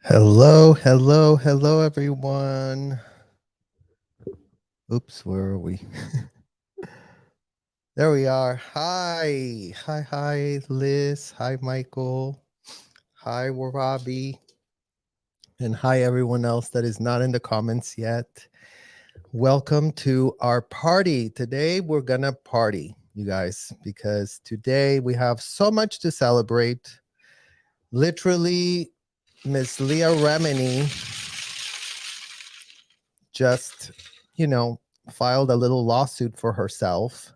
Hello, hello, hello, everyone. Oops, where are we? There we are. Hi, Liz. Hi, Michael. Hi, Warabi. And hi, everyone else that is not in the comments yet. Welcome to our party. Today, we're gonna party, you guys, because today we have so much to celebrate. Literally, Miss Leah Remini just, you know, filed a little lawsuit for herself,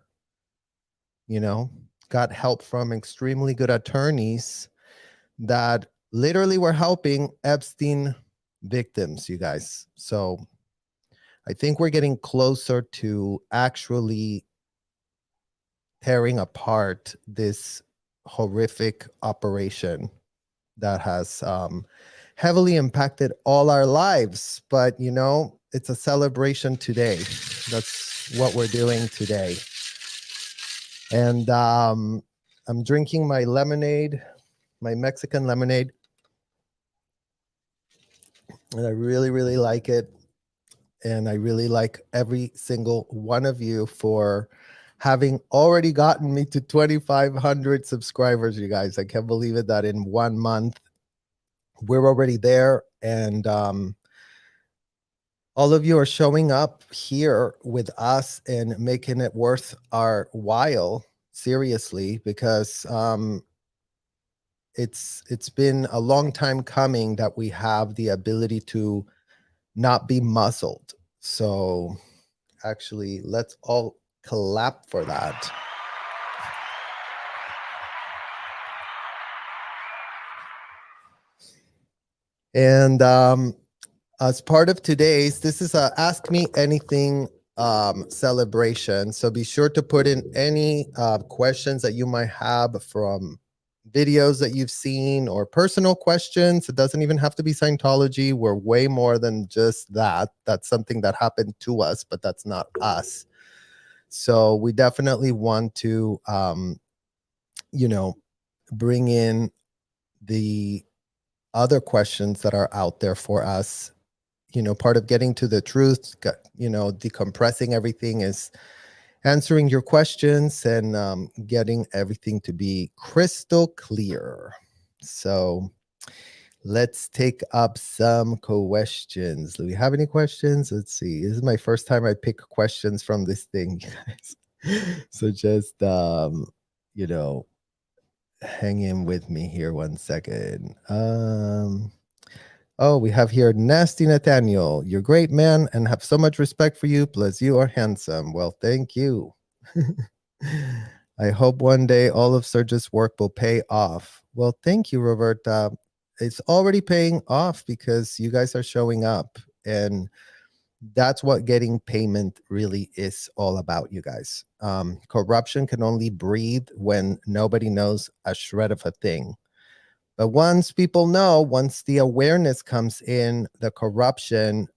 you know, got help from extremely good attorneys that literally were helping Epstein victims, you guys. So I think we're getting closer to actually tearing apart this horrific operation that has heavily impacted all our lives. But, it's a celebration today. That's what we're doing today. And I'm drinking my lemonade, my Mexican lemonade. And I really, really like it. And I really like every single one of you for having already gotten me to 2,500 subscribers, you guys. I can't believe it that in 1 month we're already there. And all of you are showing up here with us and making it worth our while, seriously, because it's been a long time coming that we have the ability to not be muzzled. So actually, let's all clap for that. And as part of today's, this is a Ask Me Anything celebration. So be sure to put in any questions that you might have from videos that you've seen or personal questions. It doesn't even have to be Scientology. We're way more than just that. That's something that happened to us, but that's not us. So we definitely want to, bring in the other questions that are out there for us. Part of getting to the truth, decompressing everything is answering your questions and getting everything to be crystal clear. So let's take up some questions. Do we have any questions? Let's see. This is my first time I pick questions from this thing, guys. So just, you know, hang in with me here 1 second. Oh, we have here Nasty Nathaniel. You're great, man, and have so much respect for you. Plus, you are handsome. Well, thank you. I hope one day all of Serge's work will pay off. Well, thank you, Roberta. It's already paying off because you guys are showing up. And that's what getting payment really is all about, you guys. Corruption can only breathe when nobody knows a shred of a thing. But once people know, once the awareness comes in, the corruption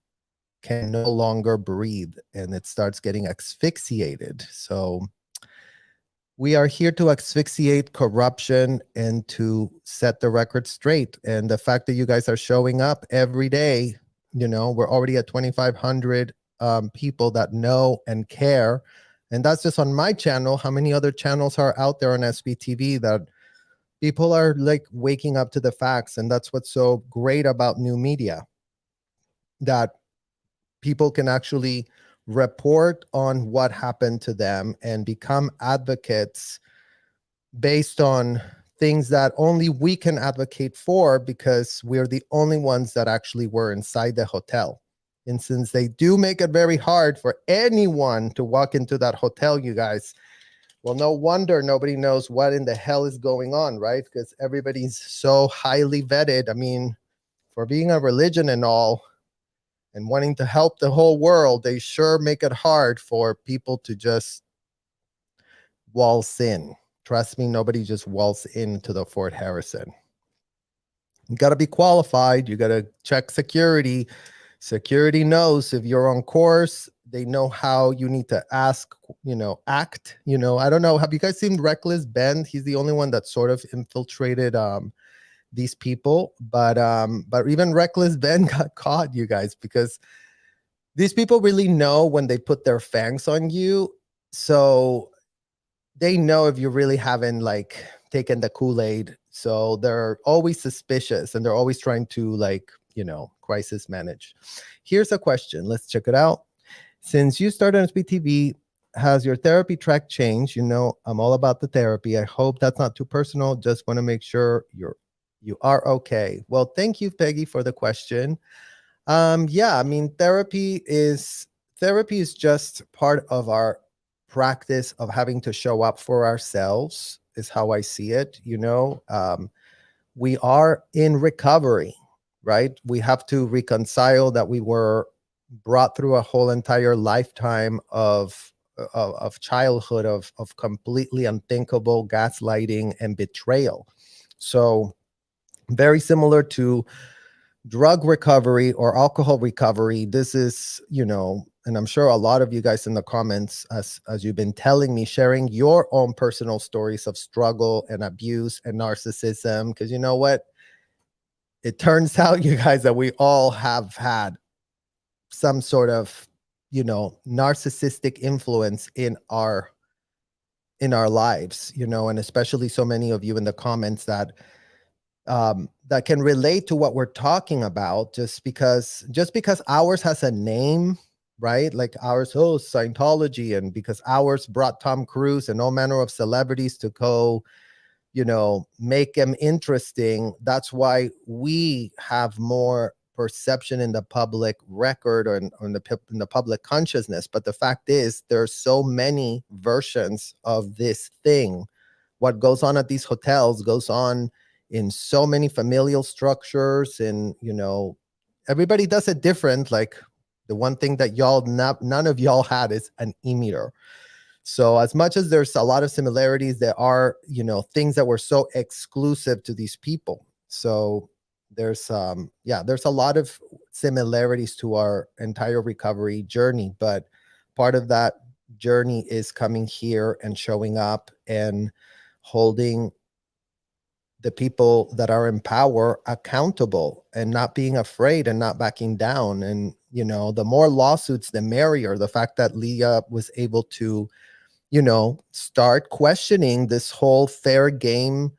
can no longer breathe and it starts getting asphyxiated. So we are here to asphyxiate corruption and to set the record straight. And the fact that you guys are showing up every day, we're already at 2,500 people that know and care. And that's just on my channel. How many other channels are out there on SBTV that people are like waking up to the facts? And that's what's so great about new media, that people can actually report on what happened to them and become advocates based on things that only we can advocate for because we're the only ones that actually were inside the hotel. And since they do make it very hard for anyone to walk into that hotel, you guys, well, no wonder nobody knows what in the hell is going on, right? Because everybody's so highly vetted. I mean, for being a religion and all, and wanting to help the whole world, they sure make it hard for people to just waltz in. Trust me, nobody just waltz into the Fort Harrison. You got to be qualified. You got to check security. Security knows if you're on course. They know how you need to act. I don't know. Have you guys seen Reckless Ben? He's the only one that sort of infiltrated these people. But even reckless Ben got caught, you guys, because these people really know when they put their fangs on you. So they know if you really haven't like taken the Kool-Aid. So they're always suspicious and they're always trying to like, crisis manage. Here's a question. Let's check it out. Since you started on SPTV, has your therapy track changed? I'm all about the therapy. I hope that's not too personal. Just want to make sure you are okay. Well, thank you, Peggy, for the question. Yeah, I mean, therapy is just part of our practice of having to show up for ourselves, is how I see it. We are in recovery, right? We have to reconcile that we were brought through a whole entire lifetime of childhood of completely unthinkable gaslighting and betrayal. So very similar to drug recovery or alcohol recovery. This is, and I'm sure a lot of you guys in the comments, as you've been telling me, sharing your own personal stories of struggle and abuse and narcissism, because you know what, it turns out, you guys, that we all have had some sort of, narcissistic influence in our lives, and especially so many of you in the comments that can relate to what we're talking about, just because ours has a name, right? Like ours, Scientology, and because ours brought Tom Cruise and all manner of celebrities to go, make them interesting. That's why we have more perception in the public record or in the public consciousness. But the fact is, there's so many versions of this thing. What goes on at these hotels goes on in so many familial structures, and everybody does it different. Like the one thing that none of y'all had is an e-meter. So as much as there's a lot of similarities, there are, things that were so exclusive to these people. So there's a lot of similarities to our entire recovery journey, but part of that journey is coming here and showing up and holding the people that are in power accountable and not being afraid and not backing down. And, the more lawsuits, the merrier. The fact that Leah was able to, start questioning this whole fair game,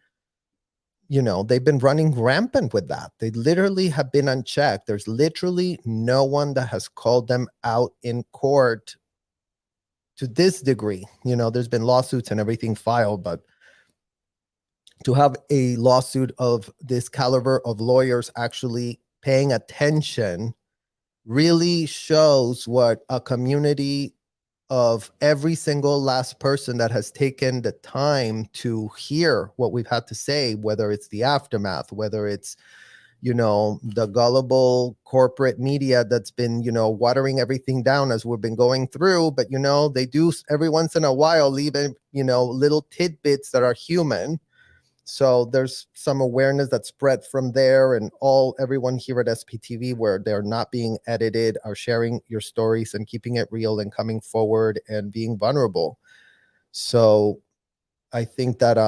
they've been running rampant with that. They literally have been unchecked. There's literally no one that has called them out in court to this degree. There's been lawsuits and everything filed, but to have a lawsuit of this caliber of lawyers actually paying attention really shows what a community of every single last person that has taken the time to hear what we've had to say, whether it's the aftermath, whether it's, the gullible corporate media that's been, watering everything down as we've been going through. But, they do every once in a while leave, little tidbits that are human. So there's some awareness that spread from there, and everyone here at SPTV, where they're not being edited, are sharing your stories and keeping it real and coming forward and being vulnerable. So I think that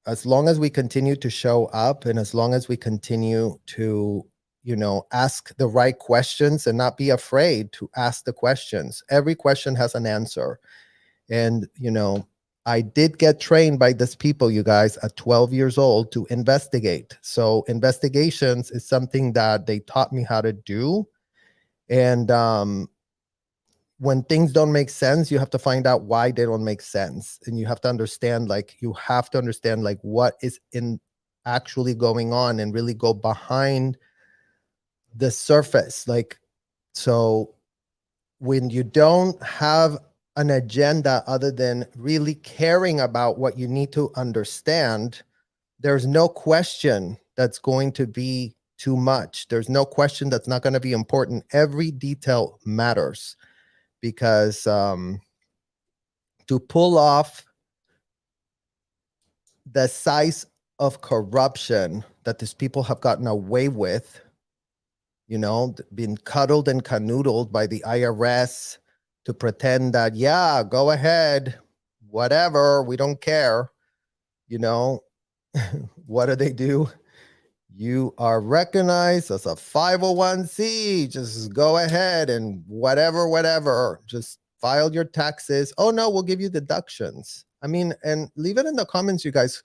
as long as we continue to show up, and as long as we continue to, ask the right questions and not be afraid to ask the questions, every question has an answer. And, I did get trained by these people, you guys, at 12 years old to investigate. So investigations is something that they taught me how to do. And when things don't make sense, you have to find out why they don't make sense. And you have to understand, like, what is actually going on and really go behind the surface. Like, so when you don't have an agenda other than really caring about what you need to understand, there's no question that's going to be too much. There's no question that's not going to be important. Every detail matters, because to pull off the size of corruption that these people have gotten away with, being cuddled and canoodled by the IRS to pretend that, yeah, go ahead, whatever, we don't care, What do? You are recognized as a 501c. Just go ahead and whatever. Just file your taxes. Oh no, we'll give you deductions. I mean, and leave it in the comments, you guys.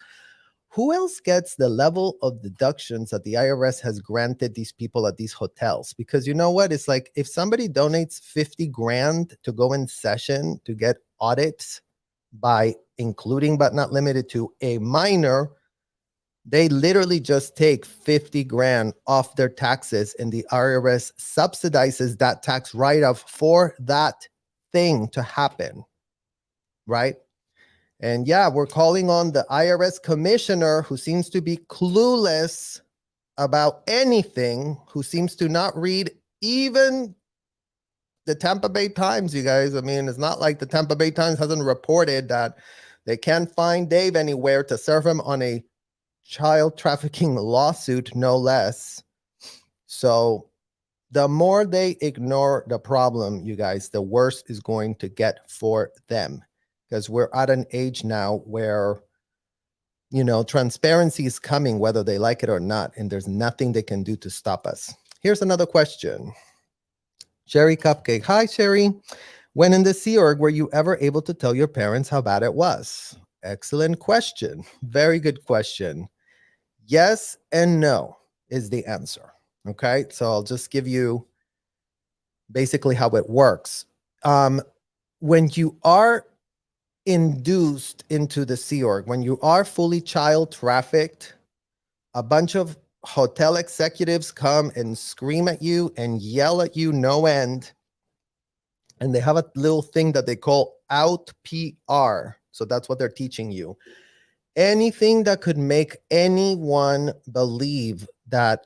Who else gets the level of deductions that the IRS has granted these people at these hotels? Because you know what? It's like if somebody donates 50 grand to go in session to get audits by including but not limited to a minor, they literally just take 50 grand off their taxes and the IRS subsidizes that tax write-off for that thing to happen, right? And yeah, we're calling on the IRS commissioner who seems to be clueless about anything, who seems to not read even the Tampa Bay Times, you guys. I mean, it's not like the Tampa Bay Times hasn't reported that they can't find Dave anywhere to serve him on a child trafficking lawsuit, no less. So the more they ignore the problem, you guys, the worse is going to get for them. Because we're at an age now where, you know, transparency is coming whether they like it or not, and there's nothing they can do to stop us. Here's another question. Sherry Cupcake. Hi, Sherry. When in the Sea Org, were you ever able to tell your parents how bad it was? Excellent question. Very good question. Yes and no is the answer. Okay, so I'll just give you basically how it works. When you are induced into the Sea Org, when you are fully child trafficked, a bunch of hotel executives come and scream at you and yell at you no end. And they have a little thing that they call out PR. So that's what they're teaching you. Anything that could make anyone believe that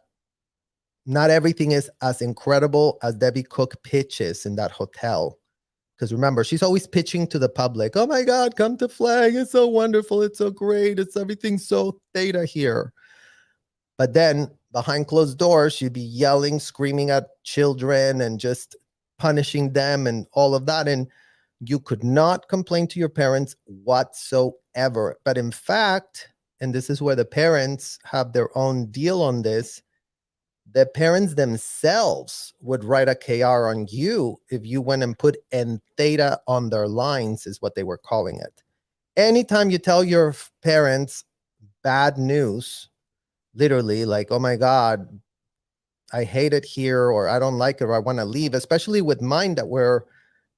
not everything is as incredible as Debbie Cook pitches in that hotel. Because remember, she's always pitching to the public. Oh my God, come to Flag. It's so wonderful. It's so great. It's everything so theta here. But then behind closed doors, she'd be yelling, screaming at children and just punishing them and all of that. And you could not complain to your parents whatsoever. But in fact, and this is where the parents have their own deal on this, the parents themselves would write a KR on you if you went and put N theta on their lines, is what they were calling it. Anytime you tell your parents bad news, literally like, oh my God, I hate it here, or I don't like it, or I want to leave, especially with mine that were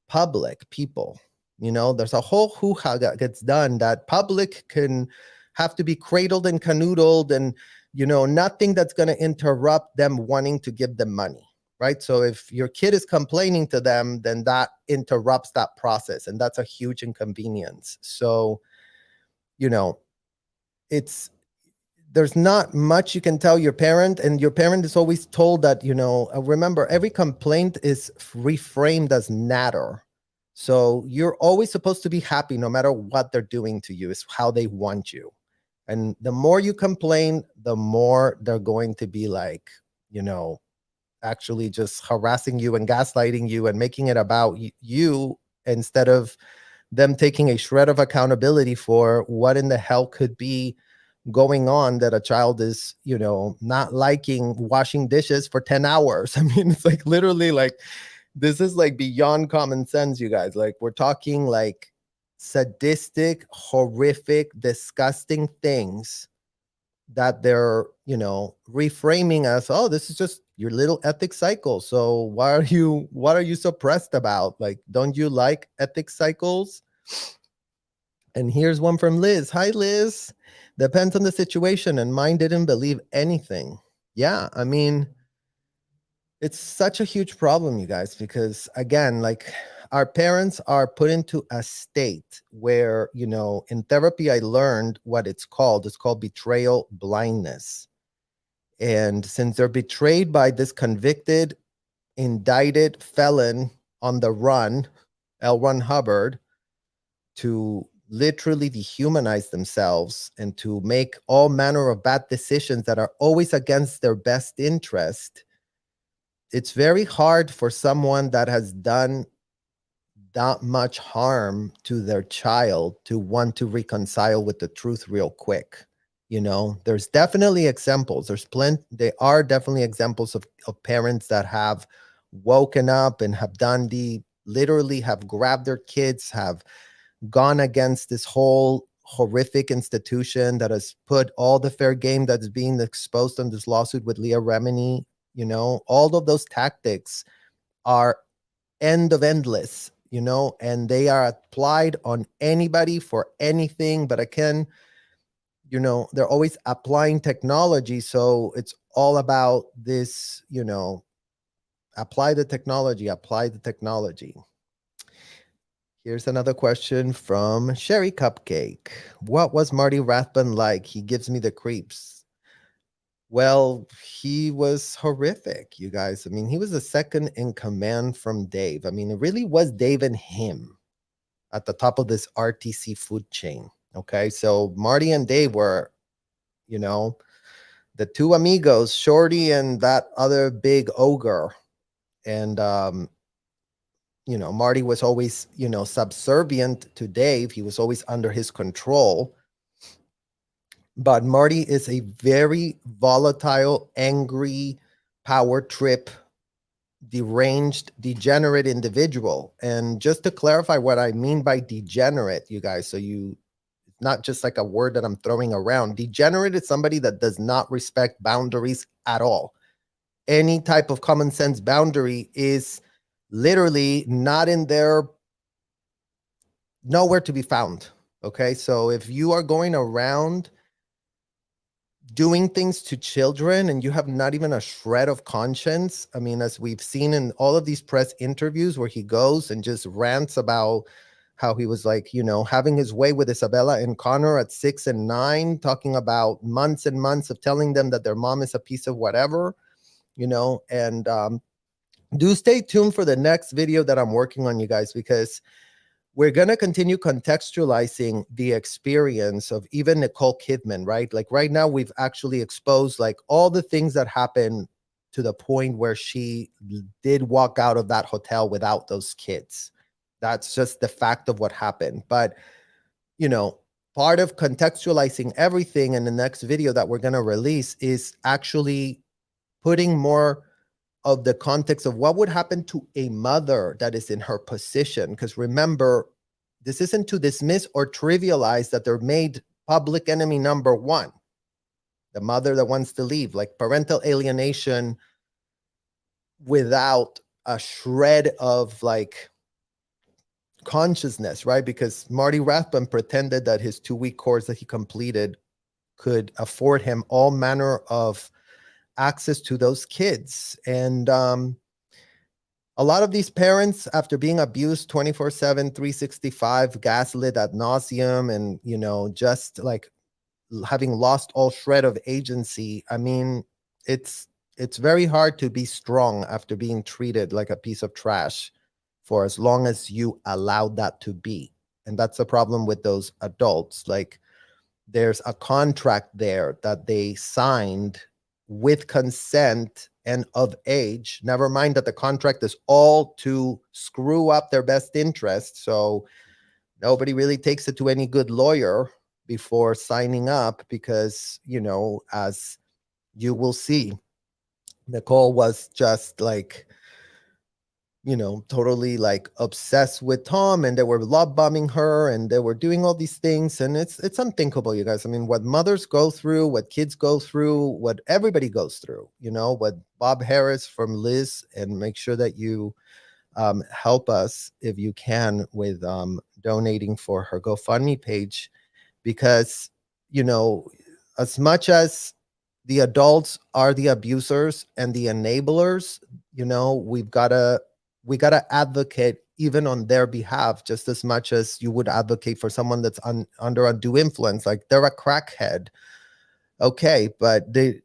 public people. You know, there's a whole hoo-ha that gets done that public can have to be cradled and canoodled and, you know, nothing that's going to interrupt them wanting to give them money, right? So if your kid is complaining to them, then that interrupts that process, and that's a huge inconvenience. So, you know, there's not much you can tell your parent, and your parent is always told that, you know, remember, every complaint is reframed as natter. So you're always supposed to be happy no matter what they're doing to you, is how they want you. And the more you complain, the more they're going to be like, you know, actually just harassing you and gaslighting you and making it about you instead of them taking a shred of accountability for what in the hell could be going on, that a child is, you know, not liking washing dishes for 10 hours. I mean, it's like literally like, this is like beyond common sense, you guys. Like, we're talking like sadistic, horrific, disgusting things that they're, you know, reframing as, oh, this is just your little ethic cycle. So what are you suppressed about? Like, don't you like ethic cycles? And here's one from Liz. Hi, Liz. Depends on the situation, and mine didn't believe anything. Yeah, I mean, it's such a huge problem, you guys, because again, like, our parents are put into a state where, you know, in therapy, I learned what it's called. It's called betrayal blindness. And since they're betrayed by this convicted, indicted felon on the run, L. Ron Hubbard, to literally dehumanize themselves and to make all manner of bad decisions that are always against their best interest, it's very hard for someone that has done that much harm to their child to want to reconcile with the truth real quick. There's definitely examples. There are definitely examples of parents that have woken up and have literally have grabbed their kids, have gone against this whole horrific institution that has put all the fair game that's being exposed on this lawsuit with Leah Remini. All of those tactics are endless, and they are applied on anybody for anything. But again, they're always applying technology. So it's all about this, apply the technology, apply the technology. Here's another question from Sherry Cupcake. What was Marty Rathbun like? He gives me the creeps. Well, he was horrific, you guys. I mean, he was the second in command from Dave. I mean, it really was Dave and him at the top of this RTC food chain. Okay. So Marty and Dave were, the two amigos, Shorty and that other big ogre. And, Marty was always, subservient to Dave. He was always under his control. But Marty is a very volatile, angry, power trip, deranged, degenerate individual. And just to clarify what I mean by degenerate, you guys, so not just like a word that I'm throwing around. Degenerate is somebody that does not respect boundaries at all. Any type of common sense boundary is literally not in there, nowhere to be found. Okay. So if you are going around doing things to children and you have not even a shred of conscience, I mean, as we've seen in all of these press interviews where he goes and just rants about how he was like, having his way with Isabella and Connor at 6 and 9, talking about months and months of telling them that their mom is a piece of whatever, and do stay tuned for the next video that I'm working on, you guys, because we're going to continue contextualizing the experience of even Nicole Kidman, right? Like right now, we've actually exposed like all the things that happened to the point where she did walk out of that hotel without those kids. That's just the fact of what happened. But, part of contextualizing everything in the next video that we're going to release is actually putting more of the context of what would happen to a mother that is in her position. Because remember, this isn't to dismiss or trivialize that they're made public enemy number one. The mother that wants to leave, like parental alienation without a shred of like consciousness, right? Because Marty Rathbun pretended that his 2-week course that he completed could afford him all manner of access to those kids. And a lot of these parents, after being abused 24/7, 365, gaslit ad nauseum, and, just like having lost all shred of agency. I mean, it's very hard to be strong after being treated like a piece of trash for as long as you allowed that to be. And that's the problem with those adults. Like, there's a contract there that they signed with consent and of age. Never mind that the contract is all to screw up their best interest. So nobody really takes it to any good lawyer before signing up because, as you will see, Nicole was just like, totally like obsessed with Tom, and they were love bombing her and they were doing all these things. And it's unthinkable, you guys. I mean, what mothers go through, what kids go through, what everybody goes through, what Bob Harris from Liz, and make sure that you help us if you can with donating for her GoFundMe page, because, as much as the adults are the abusers and the enablers, we gotta advocate even on their behalf, just as much as you would advocate for someone that's under undue influence. Like, they're a crackhead, okay, but the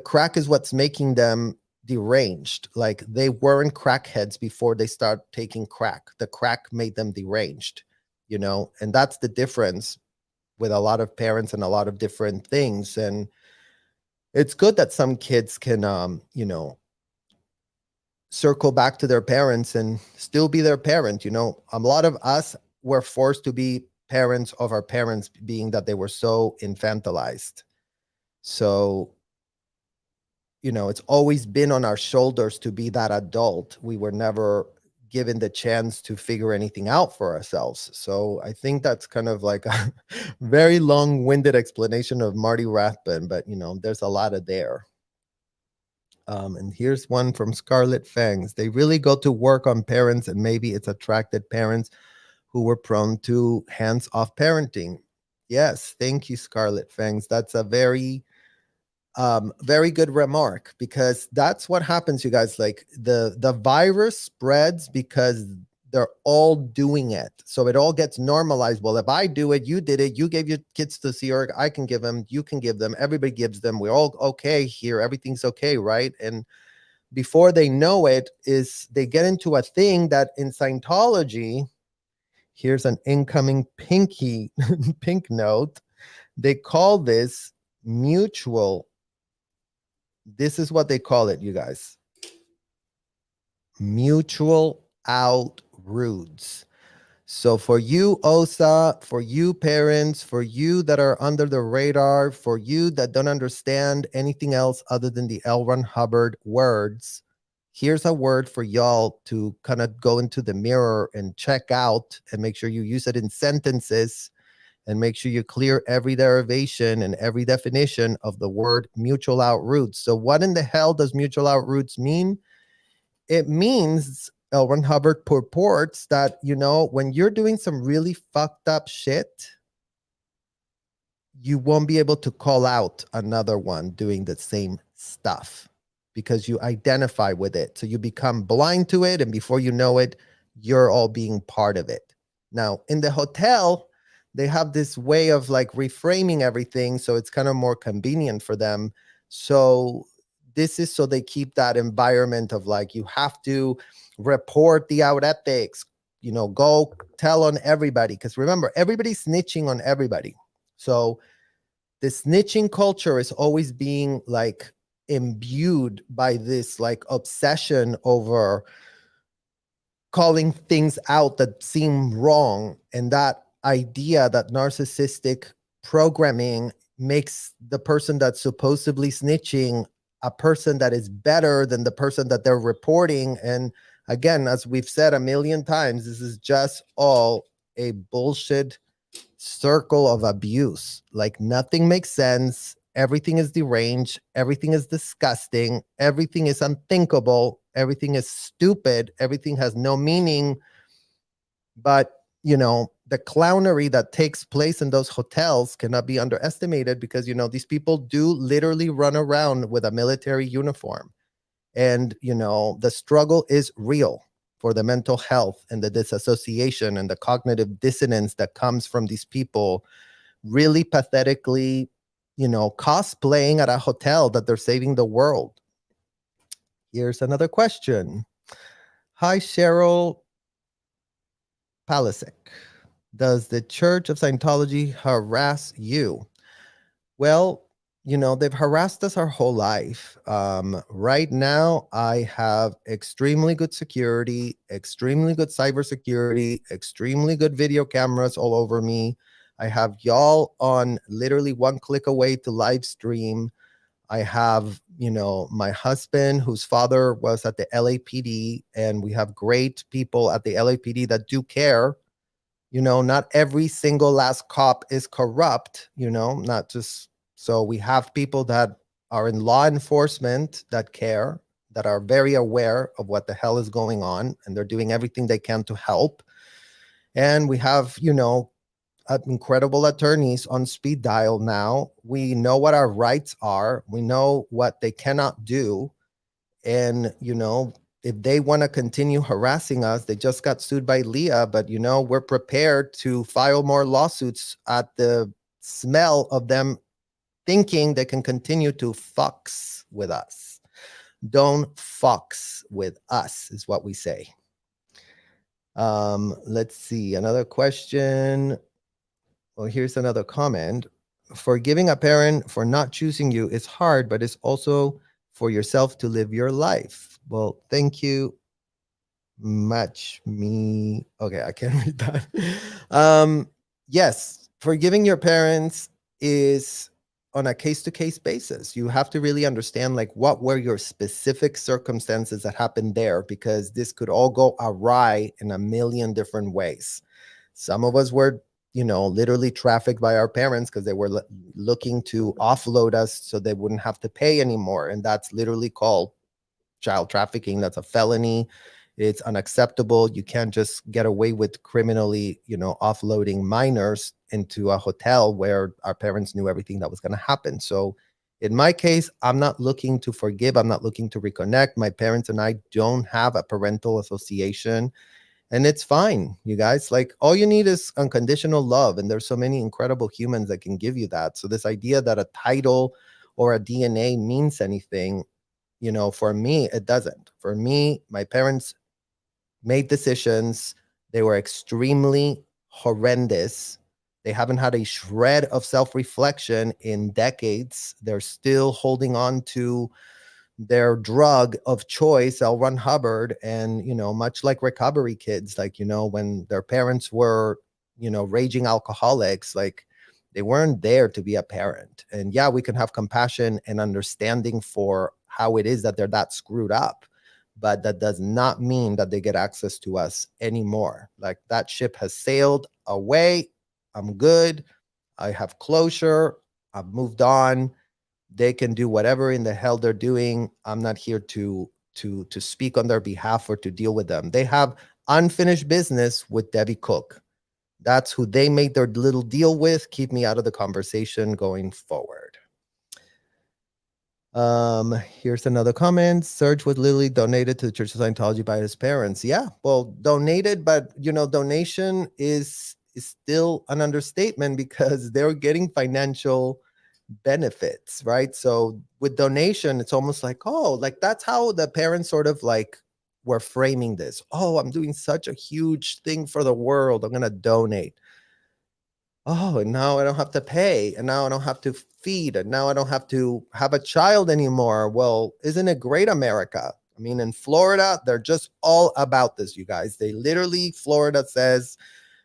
crack is what's making them deranged. Like, they weren't crackheads before they start taking crack. The crack made them deranged, and that's the difference with a lot of parents and a lot of different things. And it's good that some kids can, circle back to their parents and still be their parent. A lot of us were forced to be parents of our parents, being that they were so infantilized. So, it's always been on our shoulders to be that adult. We were never given the chance to figure anything out for ourselves. So I think that's kind of like a very long-winded explanation of Marty Rathbun, but there's a lot of there. And here's one from Scarlet Fangs. They really go to work on parents, and maybe it's attracted parents who were prone to hands-off parenting. Yes, thank you, Scarlet Fangs. That's a very good remark, because that's what happens, you guys. Like the virus spreads because they're all doing it, so it all gets normalized. Well, if I do it, you did it, you gave your kids to see, or I can give them, you can give them, everybody gives them, we're all okay here, everything's okay, right? And before they know it, is they get into a thing that in Scientology, here's an incoming pink note, they call this mutual. This is what they call it, you guys. Mutual out roots. So for you, OSA, for you parents, for you that are under the radar, for you that don't understand anything else other than the L. Ron Hubbard words, here's a word for y'all to kind of go into the mirror and check out, and make sure you use it in sentences, and make sure you clear every derivation and every definition of the word mutual outroots. So what in the hell does mutual outroots mean? It means, L. Ron Hubbard purports that, when you're doing some really fucked up shit, you won't be able to call out another one doing the same stuff, because you identify with it. So you become blind to it, and before you know it, you're all being part of it. Now, in the hotel, they have this way of like reframing everything, so it's kind of more convenient for them. So this is so they keep that environment of like, you have to report the out ethics, go tell on everybody, because remember, everybody's snitching on everybody. So the snitching culture is always being like imbued by this like obsession over calling things out that seem wrong. And that idea, that narcissistic programming, makes the person that's supposedly snitching a person that is better than the person that they're reporting. And again, as we've said a million times, this is just all a bullshit circle of abuse. Like nothing makes sense. Everything is deranged. Everything is disgusting. Everything is unthinkable. Everything is stupid. Everything has no meaning. But, the clownery that takes place in those hotels cannot be underestimated, because, these people do literally run around with a military uniform. And, the struggle is real for the mental health and the disassociation and the cognitive dissonance that comes from these people really pathetically, cosplaying at a hotel that they're saving the world. Here's another question. Hi, Cheryl Palasek. Does the Church of Scientology harass you? Well, they've harassed us our whole life. Right now, I have extremely good security, extremely good cybersecurity, extremely good video cameras all over me. I have y'all on literally one click away to live stream. I have, my husband, whose father was at the LAPD, and we have great people at the LAPD that do care. Not every single last cop is corrupt, not just. So we have people that are in law enforcement that care, that are very aware of what the hell is going on, and they're doing everything they can to help. And we have, incredible attorneys on speed dial now. We know what our rights are. We know what they cannot do. And, if they want to continue harassing us, they just got sued by Leah, but, we're prepared to file more lawsuits at the smell of them thinking they can continue to fucks with us. Don't fucks with us is what we say. Let's see, another question. Well, here's another comment. Forgiving a parent for not choosing you is hard, but it's also for yourself to live your life. Well, thank you much. Okay, I can't read that. yes, forgiving your parents is on a case to case basis. You have to really understand like what were your specific circumstances that happened there, because this could all go awry in a million different ways. Some of us were, literally trafficked by our parents because they were looking to offload us so they wouldn't have to pay anymore. And that's literally called child trafficking. That's a felony. It's unacceptable. You can't just get away with criminally, offloading minors into a hotel where our parents knew everything that was going to happen. So in my case, I'm not looking to forgive. I'm not looking to reconnect. My parents and I don't have a parental association, and it's fine, you guys. Like, all you need is unconditional love. And there's so many incredible humans that can give you that. So this idea that a title or a DNA means anything, for me, it doesn't. For me, my parents made decisions. They were extremely horrendous. They haven't had a shred of self reflection in decades. They're still holding on to their drug of choice, L. Ron Hubbard, and much like recovery kids, like when their parents were, raging alcoholics, like they weren't there to be a parent. And yeah, we can have compassion and understanding for how it is that they're that screwed up, but that does not mean that they get access to us anymore. Like, that ship has sailed away. I'm good. I have closure. I've moved on. They can do whatever in the hell they're doing. I'm not here to speak on their behalf or to deal with them. They have unfinished business with Debbie Cook. That's who they made their little deal with. Keep me out of the conversation going forward. Here's another comment. Serge was literally donated to the Church of Scientology by his parents. Yeah, well, donated, but donation is still an understatement because they're getting financial benefits, right? So with donation, it's almost like, oh, like that's how the parents sort of like were framing this. Oh, I'm doing such a huge thing for the world. I'm gonna donate. Oh, and now I don't have to pay, and now I don't have to feed, and now I don't have to have a child anymore. Well, isn't it great, America? I mean, in Florida, they're just all about this, you guys. They literally, Florida says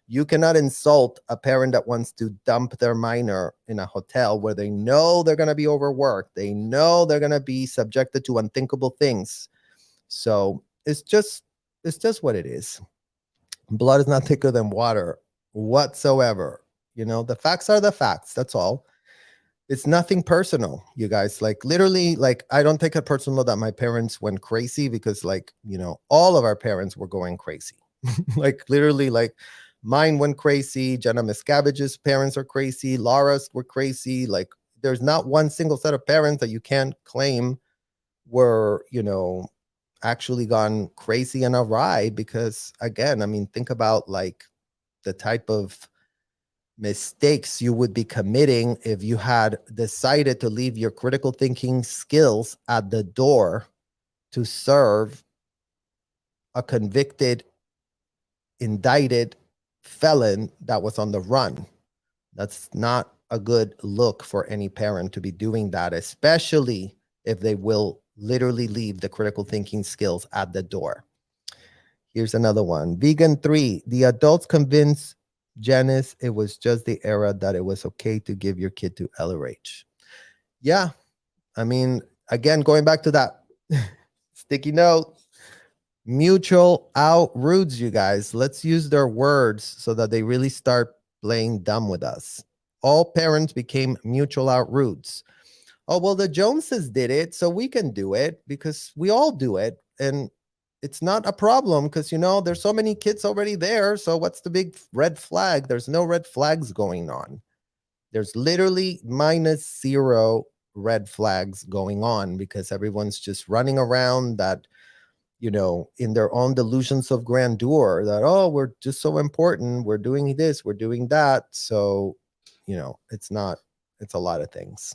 you cannot insult a parent that wants to dump their minor in a hotel where they know they're going to be overworked. They know they're going to be subjected to unthinkable things. So it's just what it is. Blood is not thicker than water whatsoever. The facts are the facts. That's all. It's nothing personal, you guys. Like, literally, like, I don't take it personal that my parents went crazy, because like, all of our parents were going crazy. Like, literally, like, mine went crazy. Jenna Miscavige's parents are crazy. Laura's were crazy. Like, there's not one single set of parents that you can't claim were, actually gone crazy and awry. Because again, I mean, think about like the type of mistakes you would be committing if you had decided to leave your critical thinking skills at the door to serve a convicted, indicted felon that was on the run. That's not a good look for any parent to be doing that, especially if they will literally leave the critical thinking skills at the door. Here's another one. Vegan 3. The adults convinced Janice it was just the era that it was okay to give your kid to LRH. Yeah. I mean, again, going back to that sticky note, mutual out rudes, you guys. Let's use their words so that they really start playing dumb with us. All parents became mutual out rudes. Oh, well, the Joneses did it, so we can do it because we all do it. And it's not a problem because, there's so many kids already there. So what's the big red flag? There's no red flags going on. There's literally -0 red flags going on because everyone's just running around that, in their own delusions of grandeur that, oh, we're just so important. We're doing this, we're doing that. So, it's a lot of things.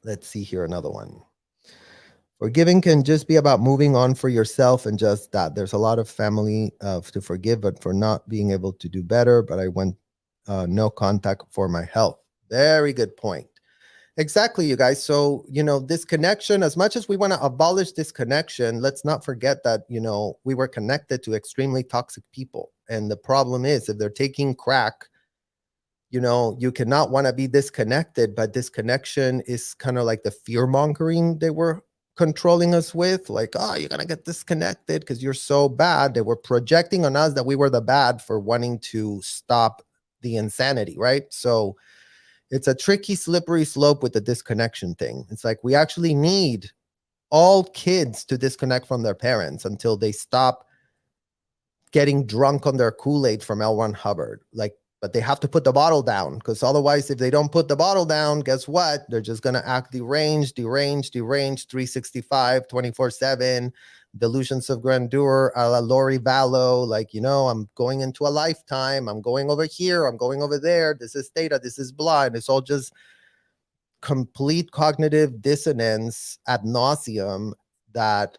Let's see here, another one. Forgiving can just be about moving on for yourself and just that. There's a lot of family to forgive, but for not being able to do better. But I went no contact for my health. Very good point. Exactly, you guys. So, this connection, as much as we want to abolish this connection, let's not forget that, we were connected to extremely toxic people. And the problem is, if they're taking crack you cannot want to be disconnected, but disconnection is kind of like the fear mongering they were controlling us with. Like, oh, you're going to get disconnected because you're so bad. They were projecting on us that we were the bad for wanting to stop the insanity, right? So it's a tricky, slippery slope with the disconnection thing. It's like we actually need all kids to disconnect from their parents until they stop getting drunk on their Kool-Aid from L. Ron Hubbard. Like, but they have to put the bottle down, because otherwise, if they don't put the bottle down, guess what? They're just going to act deranged, 365, 24/7, delusions of grandeur, a la Lori Vallow. Like, I'm going into a lifetime. I'm going over here. I'm going over there. This is theta. This is blah. And it's all just complete cognitive dissonance ad nauseum that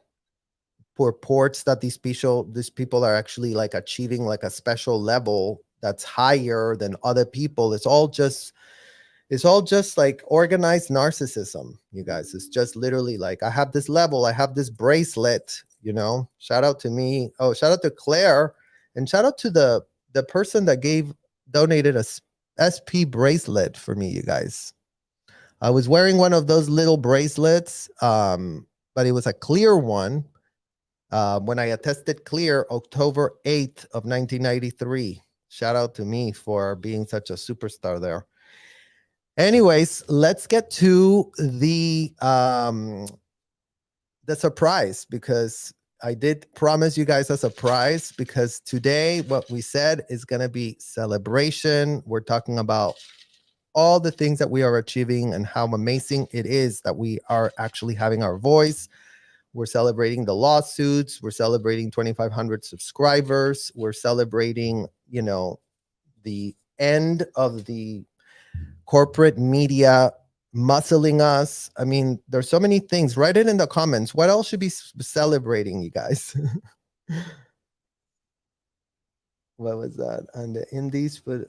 purports that these people are actually like achieving like a special level that's higher than other people. It's all just like organized narcissism, you guys. It's just literally like, I have this level, I have this bracelet, shout out to me. Oh, shout out to Claire, and shout out to the person that donated a SP bracelet for me, you guys. I was wearing one of those little bracelets, but it was a clear one. When I attested clear October 8th of 1993. Shout out to me for being such a superstar there. Anyways, let's get to the surprise, because I did promise you guys a surprise, because today what we said is going to be celebration. We're talking about all the things that we are achieving and how amazing it is that we are actually having our voice. We're celebrating the lawsuits. We're celebrating 2,500 subscribers. We're celebrating, the end of the corporate media muscling us. I mean, there's so many things. Write it in the comments. What else should be celebrating, you guys? What was that? And the indies put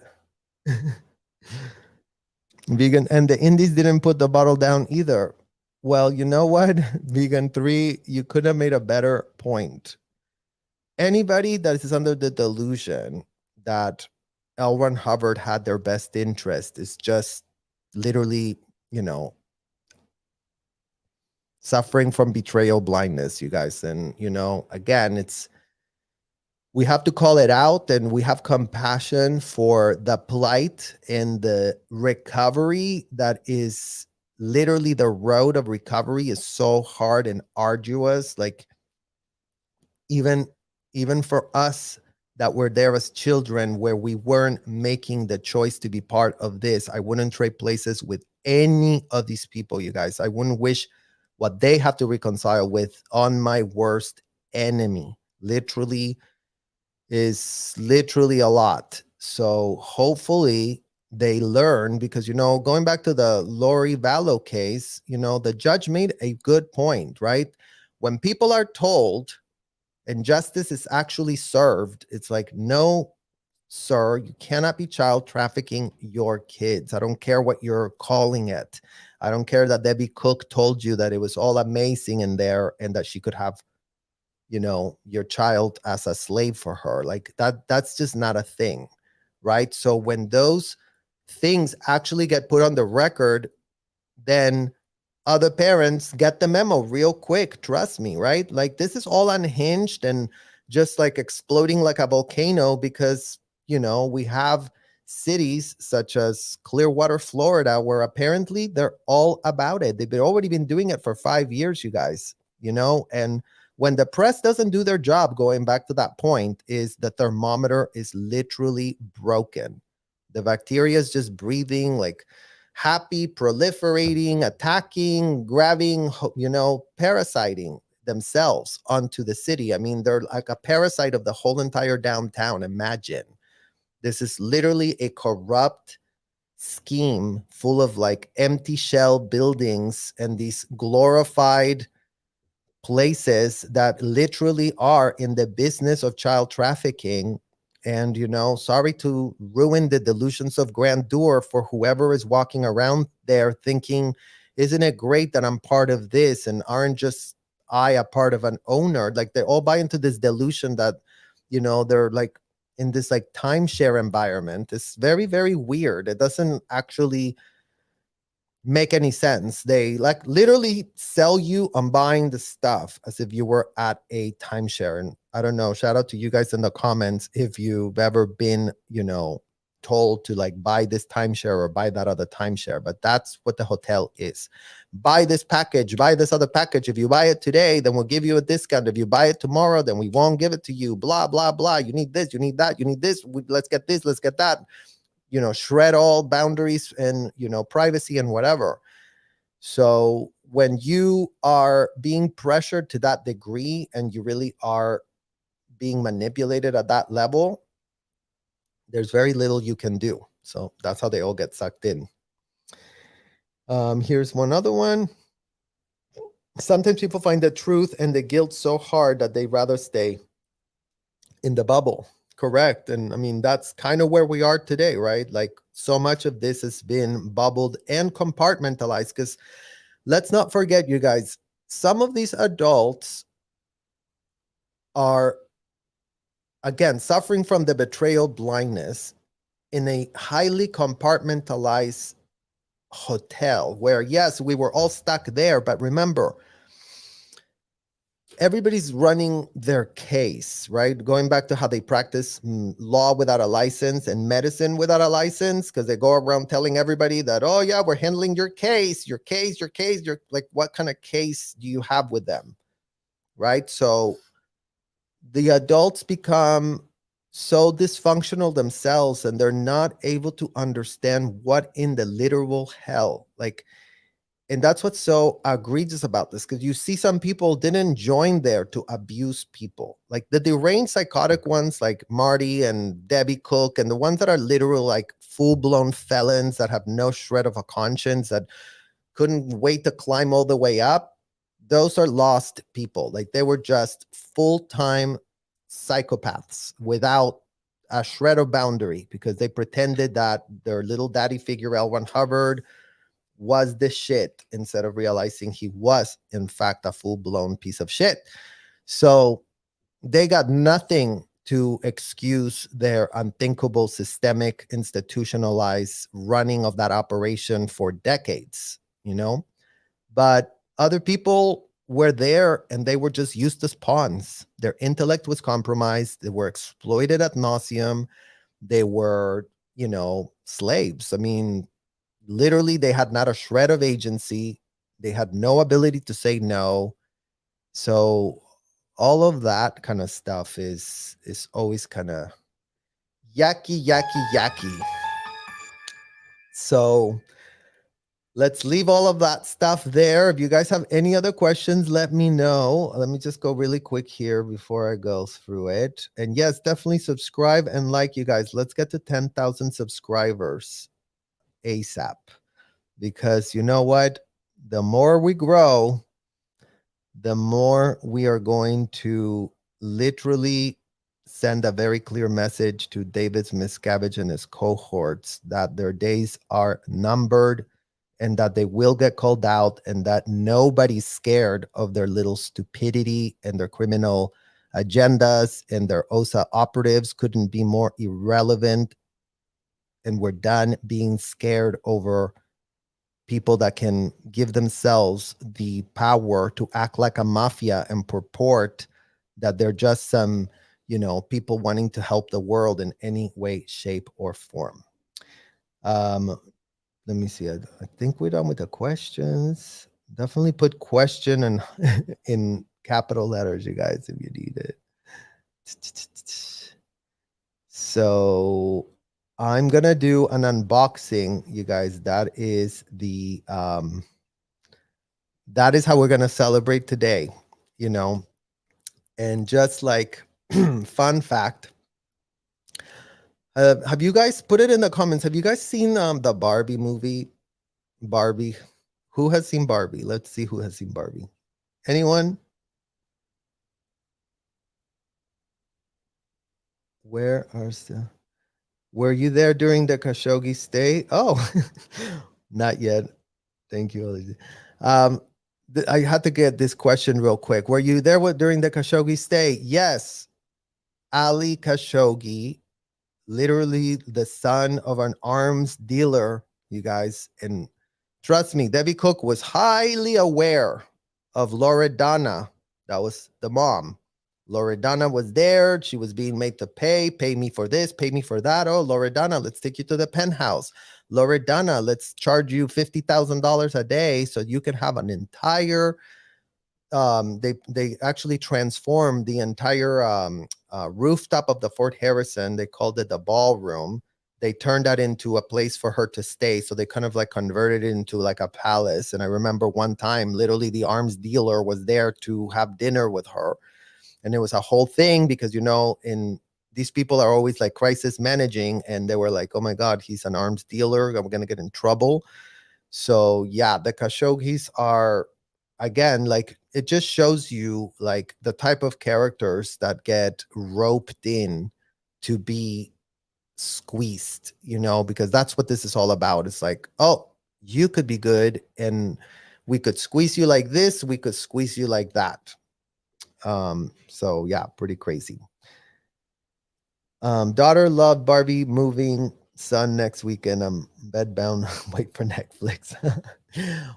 vegan, and the indies didn't put the bottle down either. Well, you know what? Vegan 3, you could have made a better point. Anybody that is under the delusion that L. Ron Hubbard had their best interest is just literally, suffering from betrayal blindness, you guys. And, again, we have to call it out, and we have compassion for the plight and the recovery that is literally, the road of recovery is so hard and arduous. Like, even for us that were there as children, where we weren't making the choice to be part of this, I wouldn't trade places with any of these people, you guys. I wouldn't wish what they have to reconcile with on my worst enemy. Literally a lot. So hopefully they learn, because, going back to the Lori Vallow case, the judge made a good point, right? When people are told and justice is actually served, it's like, no, sir, you cannot be child trafficking your kids. I don't care what you're calling it. I don't care that Debbie Cook told you that it was all amazing in there and that she could have, your child as a slave for her. Like, that's just not a thing, right? So when those things actually get put on the record, then other parents get the memo real quick. Trust me, right? Like, this is all unhinged and just like exploding like a volcano, because, we have cities such as Clearwater, Florida, where apparently they're all about it. They've already been doing it for 5 years, you guys, and when the press doesn't do their job, going back to that point, is the thermometer is literally broken. The bacteria is just breathing like happy, proliferating, attacking, grabbing, parasiting themselves onto the city. I mean, they're like a parasite of the whole entire downtown. Imagine. This is literally a corrupt scheme full of like empty shell buildings and these glorified places that literally are in the business of child trafficking. And, sorry to ruin the delusions of grandeur for whoever is walking around there thinking, isn't it great that I'm part of this? And aren't just I a part of an owner? Like, they all buy into this delusion that, they're like in this like timeshare environment is very, very weird. It doesn't actually make any sense. They like literally sell you on buying the stuff as if you were at a timeshare. And I don't know, shout out to you guys in the comments if you've ever been, told to like buy this timeshare or buy that other timeshare. But that's what the hotel is. Buy this package, buy this other package. If you buy it today, then we'll give you a discount. If you buy it tomorrow, then we won't give it to you. Blah, blah, blah. You need this, you need that, you need this. Let's get this, let's get that. Shred all boundaries and, privacy and whatever. So when you are being pressured to that degree and you really are being manipulated at that level, there's very little you can do. So that's how they all get sucked in. Here's one other one. Sometimes people find the truth and the guilt so hard that they rather stay in the bubble. Correct. And I mean, that's kind of where we are today, right? Like so much of this has been bubbled and compartmentalized, because let's not forget, you guys, some of these adults are, again, suffering from the betrayal blindness in a highly compartmentalized hotel where, yes, we were all stuck there. But remember, everybody's running their case, right? Going back to how they practice law without a license and medicine without a license, because they go around telling everybody that, oh yeah, we're handling your case. You're like, what kind of case do you have with them, right? So the adults become so dysfunctional themselves and they're not able to understand what in the literal hell, like. And that's what's so egregious about this, because you see some people didn't join there to abuse people. Like the deranged psychotic ones like Marty and Debbie Cook, and the ones that are literal like full-blown felons that have no shred of a conscience, that couldn't wait to climb all the way up. Those are lost people. Like they were just full-time psychopaths without a shred of boundary, because they pretended that their little daddy figure L. Ron Hubbard was the shit, instead of realizing he was in fact a full-blown piece of shit. So they got nothing to excuse their unthinkable, systemic, institutionalized running of that operation for decades, but other people were there and they were just used as pawns. Their intellect was compromised. They were exploited ad nauseum. They were, slaves. I mean, literally, they had not a shred of agency. They had no ability to say no. So all of that kind of stuff is always kind of yucky, yucky, yucky. So let's leave all of that stuff there. If you guys have any other questions, let me know. Let me just go really quick here before I go through it. And yes, definitely subscribe and like, you guys. Let's get to 10,000 subscribers ASAP. Because you know what? The more we grow, the more we are going to literally send a very clear message to David Miscavige and his cohorts that their days are numbered and that they will get called out, and that nobody's scared of their little stupidity and their criminal agendas, and their OSA operatives couldn't be more irrelevant. And we're done being scared over people that can give themselves the power to act like a mafia and purport that they're just some, people wanting to help the world in any way, shape, or form. Let me see. I think we're done with the questions. Definitely put question and in capital letters, you guys, if you need it. So I'm gonna do an unboxing, you guys. That is that is how we're gonna celebrate today, And just like fun fact, have you guys put it in the comments? Have you guys seen the Barbie movie? Barbie. Who has seen Barbie? Let's see who has seen Barbie. Anyone? Where are the? Were you there during the Khashoggi stay? Oh, not yet. Thank you. I had to get this question real quick. Were you there during the Khashoggi stay? Yes. Ali Khashoggi literally the son of an arms dealer, you guys. And trust me, Debbie Cook was highly aware of Loredana. That was the mom. Loredana was there. She was being made to pay me for this, pay me for that. Oh, Loredana, let's take you to the penthouse. Loredana, let's charge you $50,000 a day so you can have an entire they actually transformed the entire rooftop of the Fort Harrison. They called it the ballroom. They turned that into a place for her to stay. So they kind of like converted it into like a palace. And I remember one time, literally, the arms dealer was there to have dinner with her. And it was a whole thing because, in these people are always like crisis managing. And they were like, oh my God, he's an arms dealer. We're going to get in trouble. So yeah, the Khashoggis are, again, like, it just shows you like the type of characters that get roped in to be squeezed, because that's what this is all about. It's like, oh, you could be good and we could squeeze you like this, we could squeeze you like that. So yeah, pretty crazy. Daughter loved Barbie, moving son next weekend. I'm bedbound. Wait for Netflix.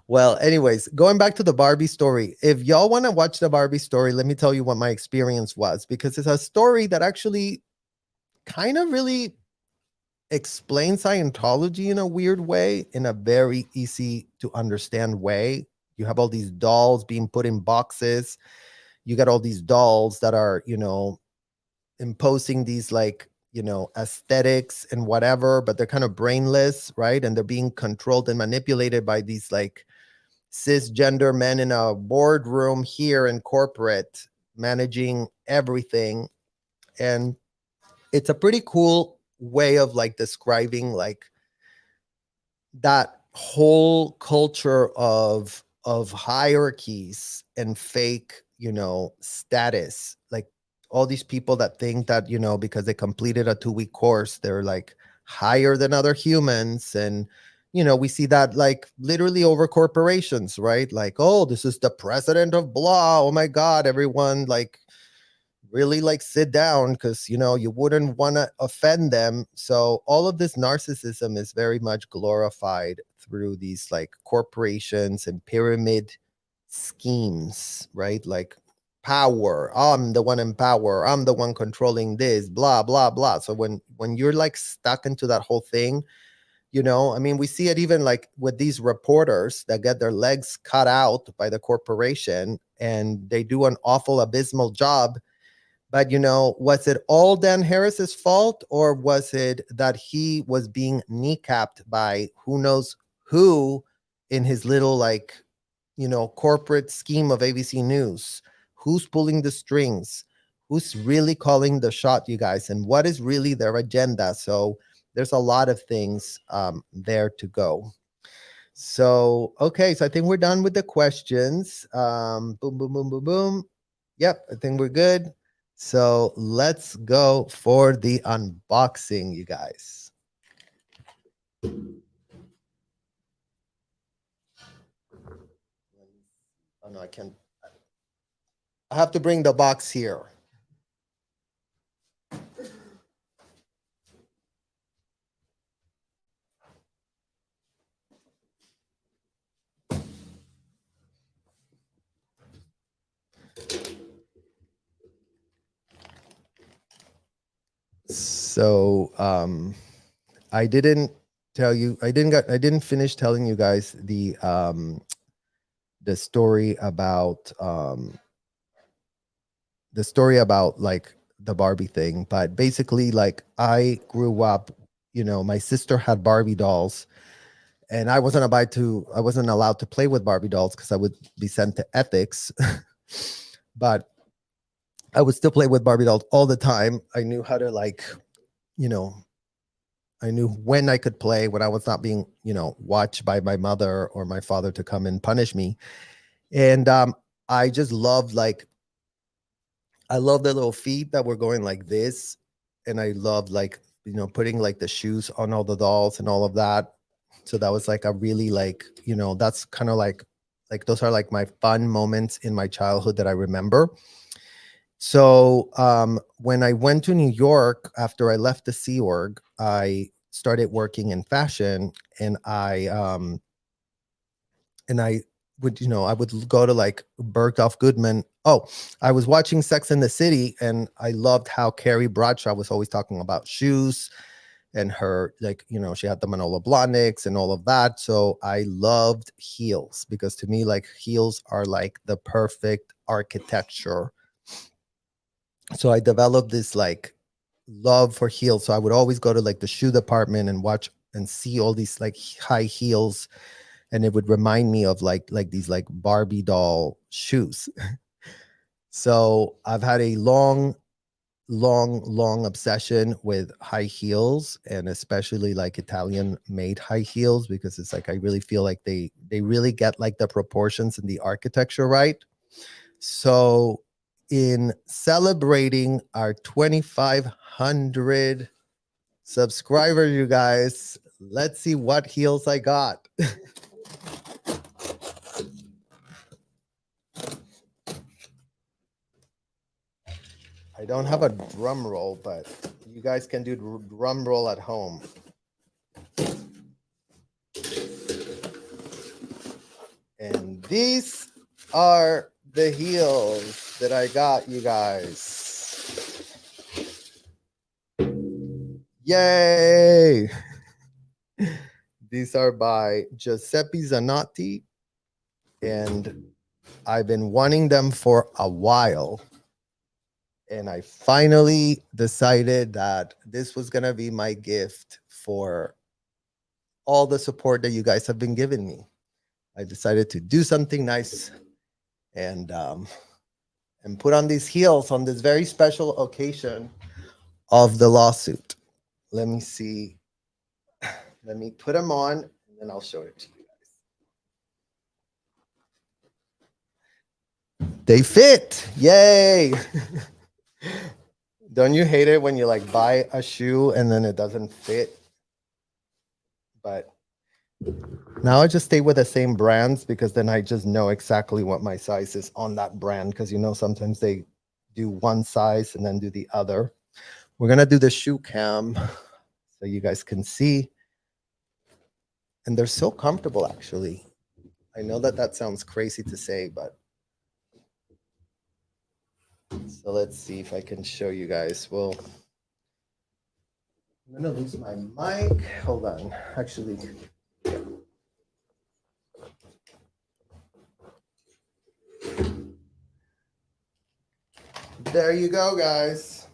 Well, anyways, going back to the Barbie story. If y'all want to watch the Barbie story, let me tell you what my experience was, because it's a story that actually kind of really explains Scientology in a weird way, in a very easy to understand way. You have all these dolls being put in boxes. You got all these dolls that are, imposing these like, aesthetics and whatever, but they're kind of brainless, right? And they're being controlled and manipulated by these like cisgender men in a boardroom here in corporate, managing everything. And it's a pretty cool way of like describing like that whole culture of hierarchies and fake, status. Like all these people that think that, because they completed a 2-week course, they're like higher than other humans. And we see that like literally over corporations, right? Like, oh, this is the president of blah, oh my God, everyone like really like sit down, because you wouldn't want to offend them. So all of this narcissism is very much glorified through these like corporations and pyramid schemes, right? Like power, I'm the one in power, I'm the one controlling this, blah blah blah. So when you're like stuck into that whole thing, I mean, we see it even like with these reporters that get their legs cut out by the corporation, and they do an awful abysmal job. But was it all Dan Harris's fault, or was it that he was being kneecapped by who knows who in his little like, corporate scheme of ABC News? Who's pulling the strings? Who's really calling the shot, you guys? And what is really their agenda? So there's a lot of things there to go. So, okay, so I think we're done with the questions. Boom, boom, boom, boom, boom. Yep, I think we're good. So let's go for the unboxing, you guys. Oh no, I can't. I have to bring the box here. So I didn't tell you, I didn't finish telling you guys the story about like the Barbie thing. But basically, like, I grew up, my sister had Barbie dolls, and I wasn't allowed to play with Barbie dolls because I would be sent to ethics. But I would still play with Barbie dolls all the time. I knew how to like, you know, I knew when I could play, when I was not being, watched by my mother or my father to come and punish me. And I just loved like, I love the little feet that were going like this. And I loved like, putting like the shoes on all the dolls and all of that. So that was like a really like, that's kind of like those are like my fun moments in my childhood that I remember. So when I went to New York after I left the Sea Org, I started working in fashion, and I would, I would go to like Bergdorf Goodman. Oh, I was watching Sex in the City, and I loved how Carrie Bradshaw was always talking about shoes and her, like, she had the Manolo Blahniks and all of that. So I loved heels because to me, like, heels are like the perfect architecture. So I developed this like love for heels. So I would always go to like the shoe department and watch and see all these like high heels, and it would remind me of like these like Barbie doll shoes. So I've had a long obsession with high heels, and especially like Italian made high heels, because it's like I really feel like they really get like the proportions and the architecture right. So in celebrating our 2,500 subscribers, you guys, let's see what heels I got. I don't have a drum roll, but you guys can do drum roll at home. And these are the heels that I got, you guys. Yay! These are by Giuseppe Zanotti, and I've been wanting them for a while. And I finally decided that this was going to be my gift for all the support that you guys have been giving me. I decided to do something nice and put on these heels on this very special occasion of the lawsuit. Let me see. Let me put them on, and then I'll show it to you guys. They fit. Yay. Don't you hate it when you like buy a shoe and then it doesn't fit? But now I just stay with the same brands, because then I just know exactly what my size is on that brand, because sometimes they do one size and then do the other. We're going to do the shoe cam so you guys can see. And they're so comfortable, actually. I know that sounds crazy to say, but so let's see if I can show you guys. Well, I'm going to lose my mic. Hold on. Actually, there you go, guys.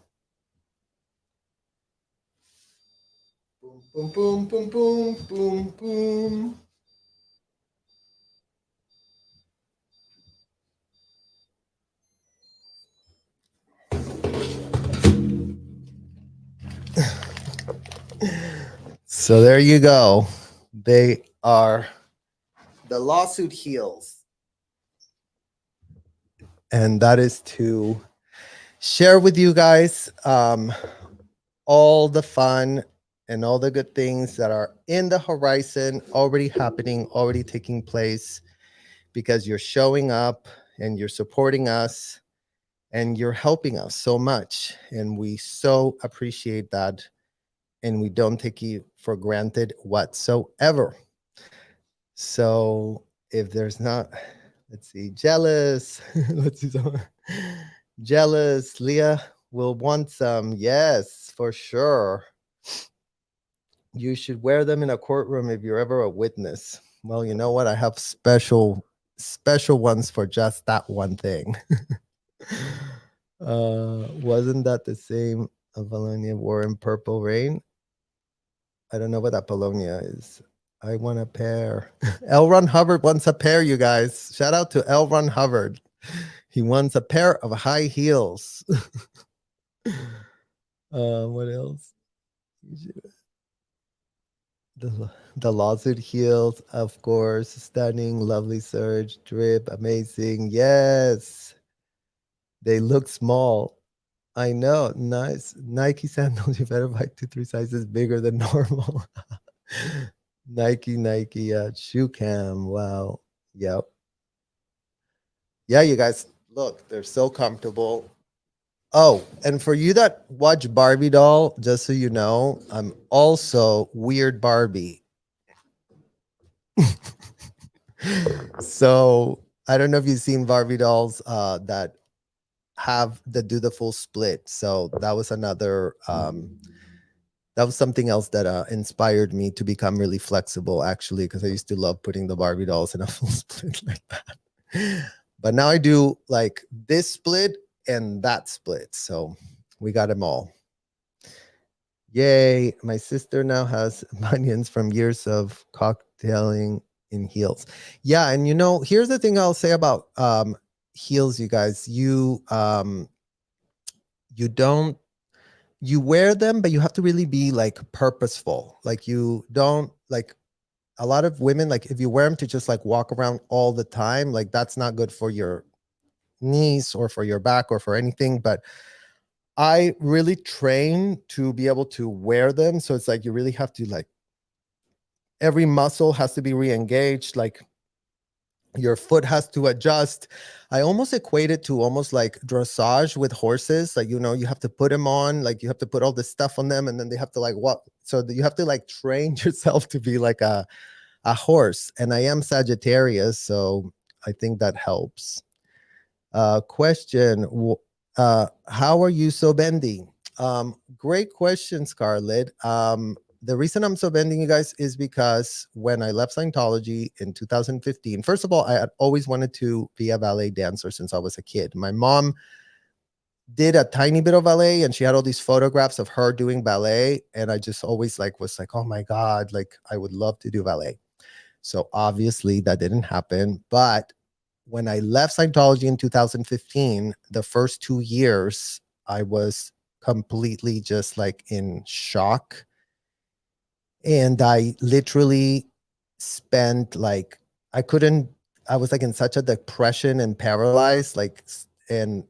Boom, boom, boom, boom, boom, boom, boom. So there you go. They are the lawsuit heels. And that is to share with you guys all the fun and all the good things that are in the horizon, already happening, already taking place, because you're showing up and you're supporting us and you're helping us so much. And we so appreciate that. And we don't take you for granted whatsoever. So if there's not, let's see, jealous, let's see, someone. Jealous, Leah will want some. Yes, for sure. You should wear them in a courtroom if you're ever a witness. Well, you know what? I have special ones for just that one thing. Wasn't that the same Apollonia wore in Purple Rain? I don't know what Apollonia is. I want a pair. L. Ron Hubbard wants a pair, you guys. Shout out to L. Ron Hubbard. He wants a pair of high heels. What else? The lawsuit heels, of course. Stunning, lovely surge, drip, amazing. Yes. They look small. I know. Nice. Nike sandals, you better buy 2, 3 sizes bigger than normal. Nike, shoe cam. Wow. Yep. Yeah, you guys, look, they're so comfortable. Oh, and for you that watch Barbie doll, just so you know, I'm also weird Barbie. So I don't know if you've seen Barbie dolls that have that do the full split. So that was another that was something else that inspired me to become really flexible, actually, because I used to love putting the Barbie dolls in a full split like that. But now I do like this split and that split. So we got them all. Yay. My sister now has bunions from years of cocktailing in heels. Yeah. And here's the thing I'll say about heels, you guys. You don't you wear them, but you have to really be like purposeful. Like you don't like a lot of women, like if you wear them to just like walk around all the time, like that's not good for your knees or for your back or for anything. But I really train to be able to wear them. So it's like you really have to like every muscle has to be re-engaged. Like your foot has to adjust. I almost equate it to almost like dressage with horses. Like, you have to put them on, like you have to put all this stuff on them and then they have to like what? So you have to like train yourself to be like a horse. And I am Sagittarius, so I think that helps. Question: how are you so bendy? Great question, Scarlett. The reason I'm so bending, you guys, is because when I left Scientology in 2015, first of all, I had always wanted to be a ballet dancer since I was a kid. My mom did a tiny bit of ballet and she had all these photographs of her doing ballet. And I just always like was like, oh my God, like I would love to do ballet. So obviously that didn't happen. But when I left Scientology in 2015, the first 2 years, I was completely just like in shock. And I literally spent like, I couldn't, I was like in such a depression and paralyzed, like, and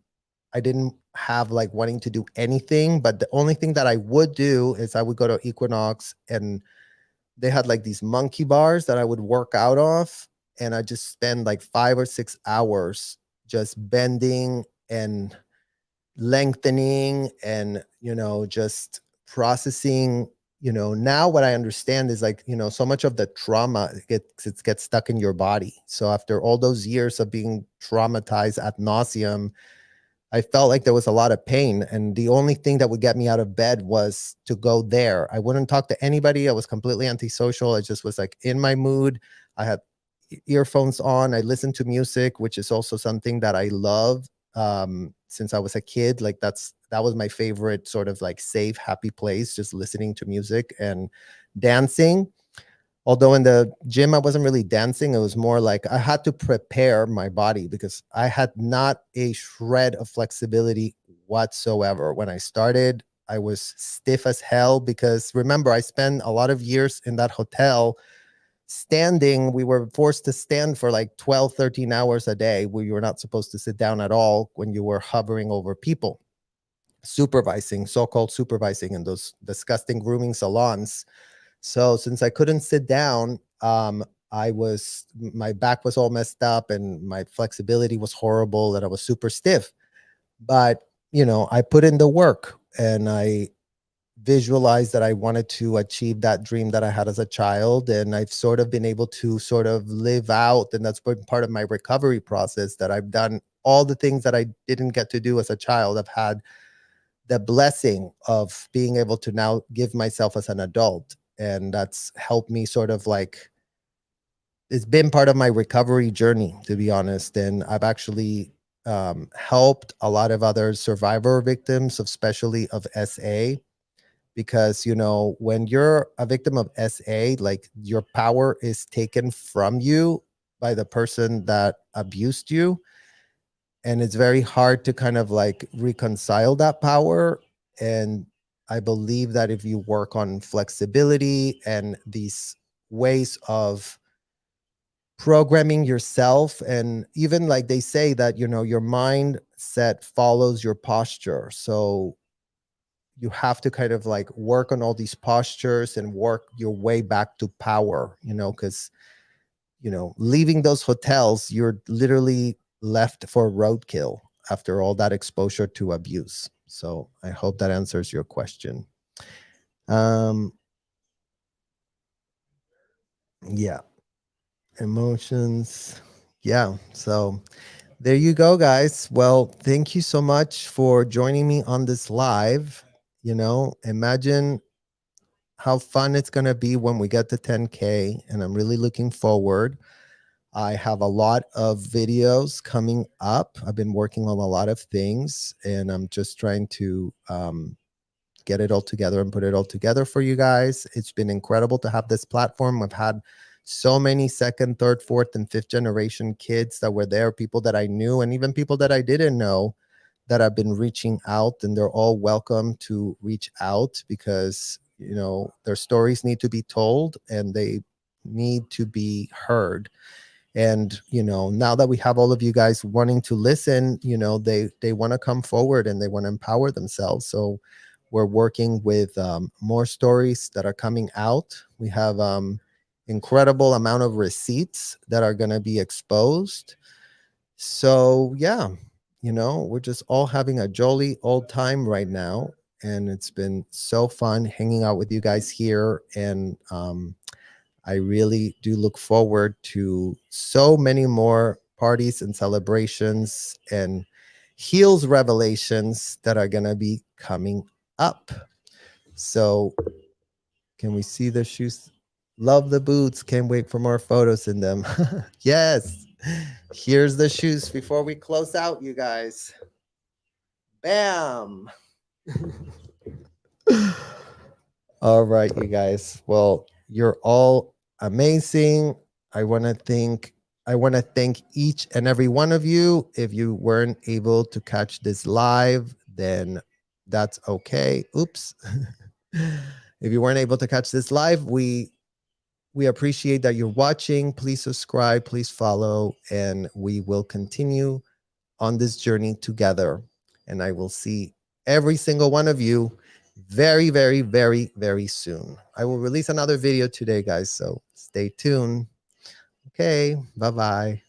I didn't have like wanting to do anything. But the only thing that I would do is I would go to Equinox and they had like these monkey bars that I would work out off. And I just spend like 5 or 6 hours just bending and lengthening and, just processing. Now what I understand is like, so much of the trauma gets stuck in your body. So after all those years of being traumatized ad nauseum, I felt like there was a lot of pain. And the only thing that would get me out of bed was to go there. I wouldn't talk to anybody. I was completely antisocial. I just was like in my mood. I had earphones on. I listened to music, which is also something that I love since I was a kid. Like that was my favorite sort of like safe, happy place, just listening to music and dancing. Although in the gym I wasn't really dancing, it was more like I had to prepare my body because I had not a shred of flexibility whatsoever. When I started, I was stiff as hell because remember, I spent a lot of years in that hotel standing. We were forced to stand for like 12, 13 hours a day where you were not supposed to sit down at all when you were hovering over people, supervising, so-called supervising in those disgusting grooming salons. So since I couldn't sit down, my back was all messed up and my flexibility was horrible and I was super stiff. But, I put in the work and I visualized that I wanted to achieve that dream that I had as a child. And I've sort of been able to sort of live out. And that's been part of my recovery process, that I've done all the things that I didn't get to do as a child. I've had the blessing of being able to now give myself as an adult. And that's helped me sort of like, it's been part of my recovery journey, to be honest. And I've actually helped a lot of other survivor victims, especially of SA, because, when you're a victim of SA, like your power is taken from you by the person that abused you. And it's very hard to kind of like reconcile that power. And I believe that if you work on flexibility and these ways of programming yourself, and even like they say that, your mindset follows your posture. So you have to kind of like work on all these postures and work your way back to power, because leaving those hotels, you're literally left for roadkill. after all that exposure to abuse. So I hope that answers your question. Um, yeah, emotions. Yeah. So there you go, guys. Well, thank you so much for joining me on this live. Imagine how fun it's going to be when we get to 10K, and I'm really looking forward. I have a lot of videos coming up. I've been working on a lot of things, and I'm just trying to get it all together and put it all together for you guys. It's been incredible to have this platform. I've had so many second, third, fourth, and fifth generation kids that were there, people that I knew, and even people that I didn't know that have been reaching out, and they're all welcome to reach out because, their stories need to be told and they need to be heard. And now that we have all of you guys wanting to listen, they want to come forward and they want to empower themselves. So we're working with more stories that are coming out. We have incredible amount of receipts that are going to be exposed. So yeah, we're just all having a jolly old time right now, and it's been so fun hanging out with you guys here. And I really do look forward to so many more parties and celebrations and heels revelations that are going to be coming up. So, can we see the shoes? Love the boots. Can't wait for more photos in them. Yes. Here's the shoes before we close out, you guys. Bam. All right, you guys. Well, you're all amazing. I want to thank each and every one of you. If you weren't able to catch this live, then that's okay. Oops. If you weren't able to catch this live, we appreciate that you're watching. Please subscribe, please follow, and we will continue on this journey together. And I will see every single one of you very, very, very, very soon. I will release another video today, guys. So stay tuned. Okay. Bye bye.